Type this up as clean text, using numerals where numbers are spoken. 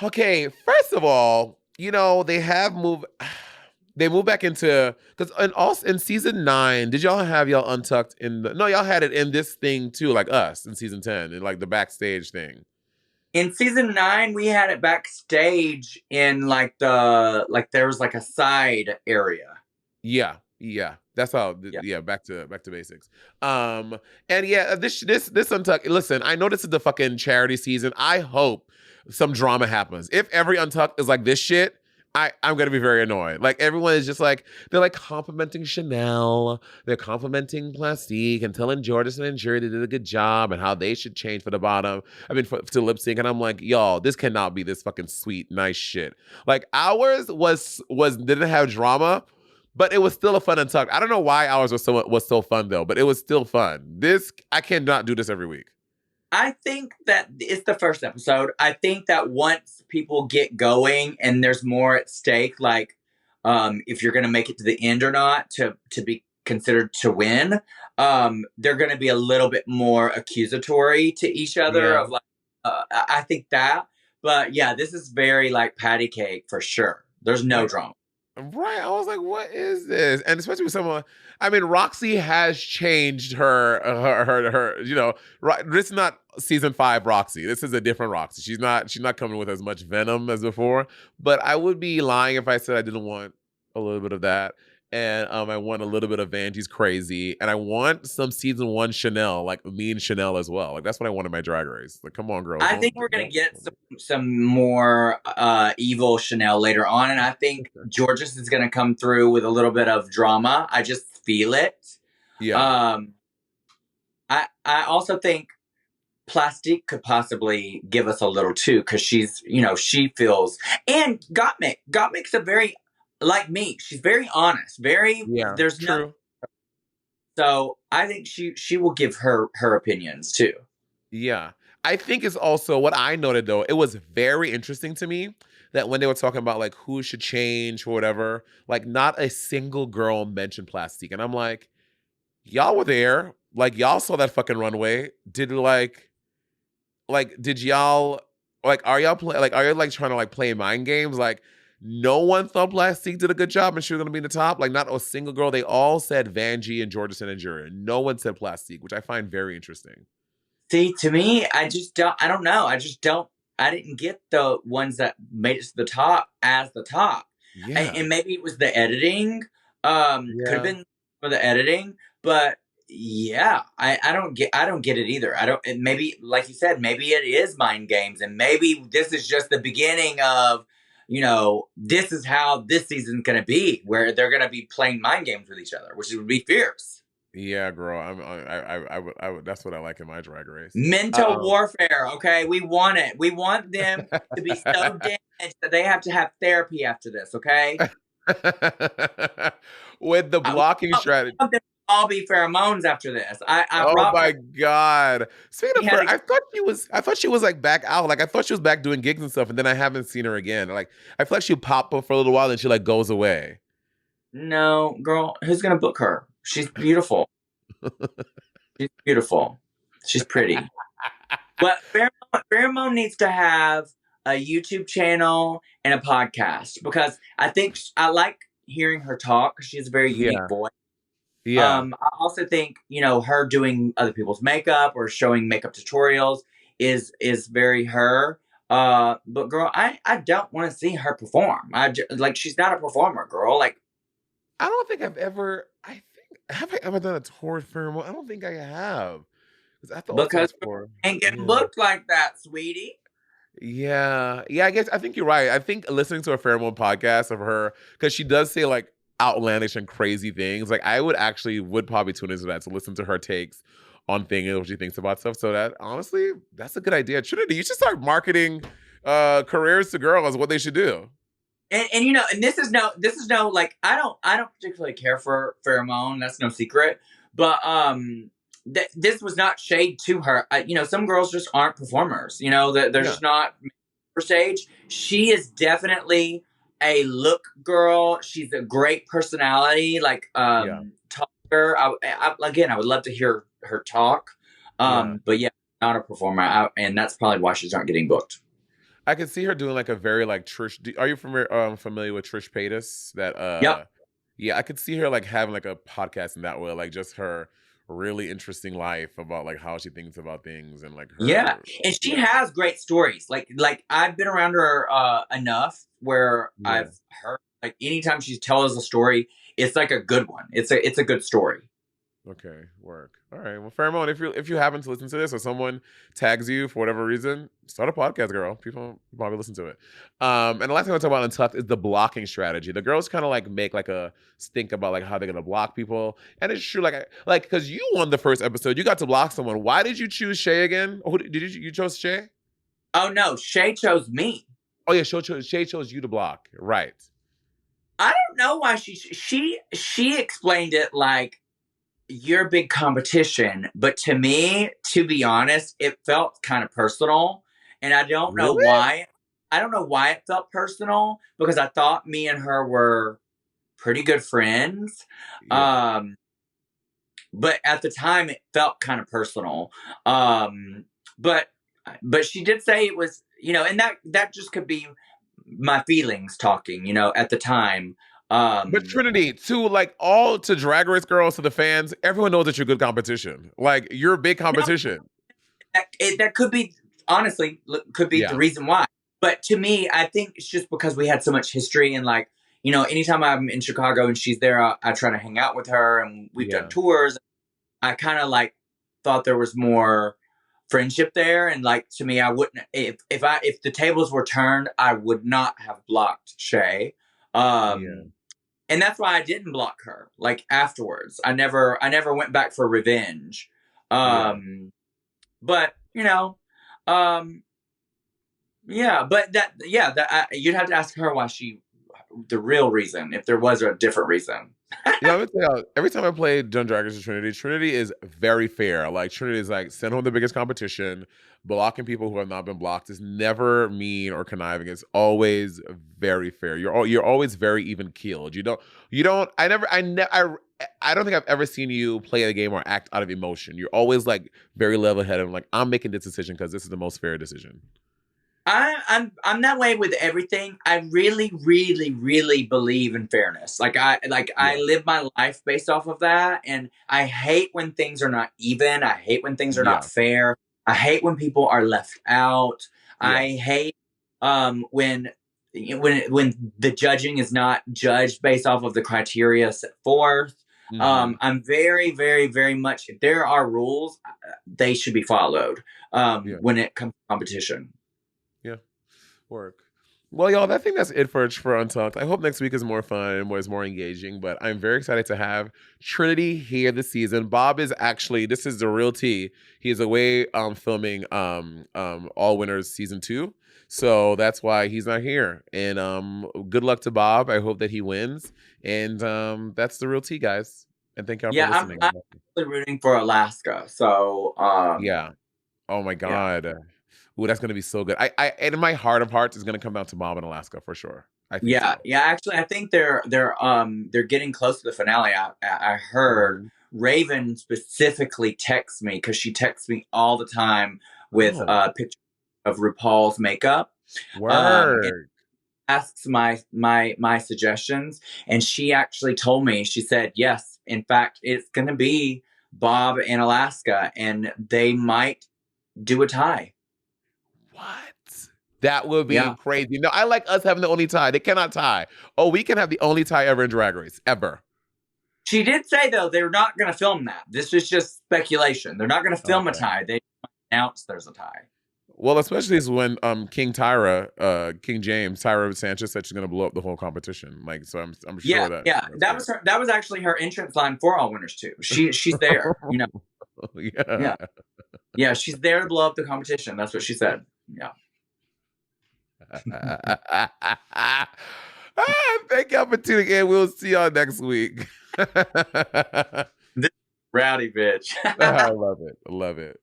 Okay, first of all, they have moved. They moved back into because in season 9, did y'all have y'all untucked in the? No, y'all had it in this thing too, like us in season 10, in like the backstage thing. In season 9, we had it backstage in like there was like a side area. Yeah, yeah. That's how. Yeah. Yeah, back to basics. And yeah, this Untucked. Listen, I know this is the fucking charity season. I hope some drama happens. If every Untucked is like this shit, I'm gonna be very annoyed. Like everyone is just like they're like complimenting Chanel, they're complimenting Plastique and telling Jordison and Jury they did a good job and how they should change for the bottom. I mean, to lip sync, and I'm like, y'all, this cannot be this fucking sweet, nice shit. Like ours was didn't have drama, but it was still a fun and tuck. I don't know why ours was so fun though, but it was still fun. This I cannot do this every week. I think that it's the first episode. I think that once people get going and there's more at stake, like if you're going to make it to the end or not to be considered to win, they're going to be a little bit more accusatory to each other. Yeah. Of like, I think that. But yeah, this is very like patty cake for sure. There's no Like drama. right. I was like, what is this? And especially with someone, I mean, Roxy has changed right. This is not season 5 Roxy. This is a different Roxy. She's not coming with as much venom as before. But I would be lying if I said I didn't want a little bit of that. And I want a little bit of Angie's crazy. And I want some season 1 Chanel, like me and Chanel as well. Like that's what I want in my drag race. Like, come on, girls. I think we're gonna get some more evil Chanel later on, and I think Georges is gonna come through with a little bit of drama. I just feel it. Yeah. Um, I also think Plastique could possibly give us a little too, because she feels, and Gottmik's a very like me. She's very honest. Very Yeah. there's no True. so I think she will give her opinions too. Yeah. I think it's also what I noted though, it was very interesting to me that when they were talking about like who should change or whatever, like not a single girl mentioned plastic. And I'm y'all were there. Like y'all saw that fucking runway. Did y'all are y'all play like are you like trying to like play mind games? Like no one thought Plastique did a good job and she was gonna be in the top. Like not a single girl. They all said Vanjie and Jordison and Jury. No one said Plastique, which I find very interesting. See, to me, I don't know. I didn't get the ones that made it to the top as the top. Yeah. And maybe it was the editing. Could have Yeah. been for the editing, but yeah, I don't get it either. I don't, and maybe, like you said, maybe it is mind games, and maybe this is just the beginning of, this is how this season's gonna be, where they're gonna be playing mind games with each other, which would be fierce. Yeah, girl. I would. That's what I like in my drag race. Mental warfare, okay? We want it. We want them to be so damaged that they have to have therapy after this, okay? With the I, we blocking strategy. want them to all be pheromones after this. I Oh brought my God. Speaking we of had her, to, I thought she was like back out. Like I thought she was back doing gigs and stuff, and then I haven't seen her again. Like I feel like she pop up for a little while and she like goes away. no, girl, who's gonna book her? She's beautiful. She's beautiful. She's pretty. But Pheromone needs to have a YouTube channel and a podcast, because I think I like hearing her talk. She has a very unique Yeah. voice. Yeah. I also think her doing other people's makeup or showing makeup tutorials is very her. But girl, I don't want to see her perform. Like, she's not a performer, girl. Like, I don't think I've ever. I think have I ever done a tour with pheromone? I don't think I have. Because I thought it because was for. ain't getting Yeah. booked like that, sweetie. Yeah. Yeah, I think you're right. I think listening to a pheromone podcast of her, because she does say like outlandish and crazy things. Like I would probably tune into that to listen to her takes on things and what she thinks about stuff. So that honestly, that's a good idea. Trinity, you should start marketing careers to girls, what they should do. And this is no like, I don't particularly care for Pheromone. That's no secret. But this was not shade to her. Some girls just aren't performers. They're Yeah. just not for stage. She is definitely a look girl. She's a great personality. Like, Yeah. talker. Again, I would love to hear her talk. Yeah. But yeah, not a performer. And that's probably why she's not getting booked. I could see her doing like a very like Trish. Are you familiar with Trish Paytas? That Yep. yeah, I could see her like having like a podcast in that way, like just her really interesting life about like how she thinks about things and like Yeah, her. and she Yeah, has great stories. Like I've been around her enough where yeah. I've heard like anytime she tells a story, it's like a good one. It's a good story. Okay, work. All right. Well, Pheromone, if you happen to listen to this or someone tags you for whatever reason, start a podcast, girl. People probably listen to it. And the last thing I want to talk about in Tucked is the blocking strategy. The girls kind of like make like a think about like how they're gonna block people, and it's true. Like because you won the first episode, you got to block someone. Why did you choose Shay again? Who did you chose Shay? Oh no, Shay chose me. Oh yeah, Shay chose you to block. Right. I don't know why she explained it like your big competition, but to me, to be honest, it felt kind of personal, and I don't know Really? why. I don't know why it felt personal because I thought me and her were pretty good friends. Yeah. Um, but at the time it felt kind of personal. Um, but but she did say it was, and that just could be my feelings talking, at the time. But Um, Trinity, to Drag Race girls, to the fans, everyone knows that you're good competition. Like you're a big no, competition. that could be honestly could be the Yeah, reason why. But to me, I think it's just because we had so much history and like, anytime I'm in Chicago and she's there, I try to hang out with her and we've done yeah, tours. I kind of like thought there was more friendship there, and like to me, I wouldn't if the tables were turned, I would not have blocked Shay, yeah, and that's why I didn't block her. Like afterwards, I never went back for revenge, yeah. but um, yeah, but you'd have to ask her why the real reason, if there was a different reason. Yeah, let me tell you, every time I play Dungeons Dragons with Trinity, Trinity is very fair. Like Trinity is like send home the biggest competition, blocking people who have not been blocked is never mean or conniving. It's always very fair. You're always very even keeled. You don't. I don't think I've ever seen you play a game or act out of emotion. You're always like very level headed. Like I'm making this decision because this is the most fair decision. I'm that way with everything. I really, really, really believe in fairness. I Yeah, live my life based off of that, and I hate when things are not even. I hate when things are not yeah, fair. I hate when people are left out. yeah. I hate when the judging is not judged based off of the criteria set forth. Hmm. I'm very, very, very much. If there are rules, they should be followed. Yeah. When it comes to competition. Yeah. Work. Well, y'all, I think that's it for Untucked. I hope next week is more fun and was more engaging. But I'm very excited to have Trinity here this season. Bob is actually this is the real tea. He is away filming All Winners season 2. So that's why he's not here. And good luck to Bob. I hope that he wins. And that's the real tea, guys. And thank y'all for Yeah, I'm, listening. I'm actually rooting for Alaska. So, Yeah. Oh my yeah, God. Ooh, that's gonna be so good. And in my heart of hearts, is gonna come down to Mom in Alaska for sure. I think yeah, so. yeah. Actually, I think they're getting close to the finale. I heard Mhm. Raven specifically text me because she texts me all the time with Oh, pictures of RuPaul's makeup, and word. asks my suggestions. And she actually told me, she said, yes, in fact, it's going to be Bob and Alaska, and they might do a tie. What? That would be Yeah. crazy. No, I like us having the only tie. They cannot tie. Oh, we can have the only tie ever in Drag Race ever. She did say though they're not going to film that. This is just speculation. They're not going to film a Okay. tie. They announce there's a tie. Well, especially is when King James, Tyra Sanchez said she's gonna blow up the whole competition. Like, so I'm Yeah, sure that yeah. that's That fair. was her. That was actually her entrance line for All Winners too. She's there. Yeah. Yeah, yeah. She's there to blow up the competition. That's what she said. Yeah. Thank y'all for tuning in. We'll see y'all next week. This rowdy bitch. I love it. Love it.